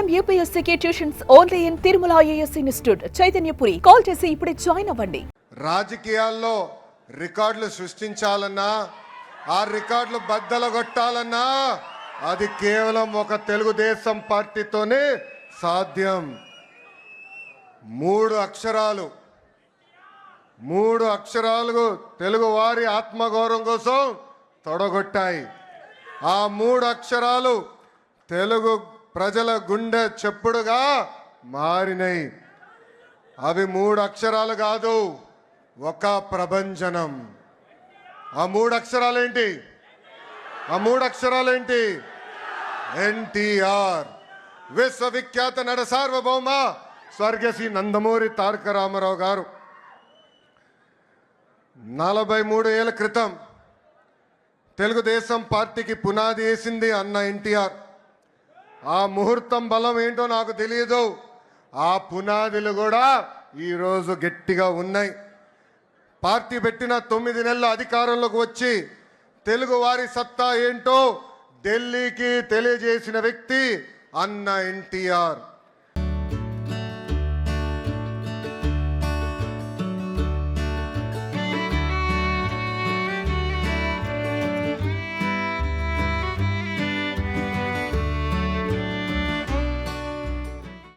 IIM UPSC tuitions only in Tirumala IAS institute Chaitanyapuri. Call చేసి ఇప్పుడే join అవ్వండి. రాజకీయాల్లో రికార్డులు సృష్టించాలన్నా, ఆ రికార్డులు బద్దలగొట్టాలన్నా అది కేవలం ఒక తెలుగుదేశం పార్టీతోనే సాధ్యం. మూడు అక్షరాలు తెలుగు వారి ఆత్మగౌరవం కోసం తొడగొట్టాయి. ఆ మూడు అక్షరాలు తెలుగు ప్రజల గుండె చెప్పుడుగా మారినాయి. అవి మూడు అక్షరాలు కాదు, ఒక ప్రభంజనం. ఆ మూడు అక్షరాలేంటి? ఎన్టీఆర్, విశ్వవిఖ్యాత నట సార్వభౌమ స్వర్గశ్రీ నందమూరి తారక రామారావు గారు 43 ఏళ్ల క్రితం తెలుగుదేశం పార్టీకి పునాది వేసింది అన్న ఎన్టీఆర్. ఆ ముహూర్తం బలం ఏంటో నాకు తెలియదు. ఆ పునాదులు కూడా ఈరోజు గట్టిగా ఉన్నాయి. పార్టీ పెట్టిన 9 నెలల అధికారంలోకి వచ్చి తెలుగు వారి సత్తా ఏంటో ఢిల్లీకి తెలియజేసిన వ్యక్తి అన్న ఎన్టీఆర్.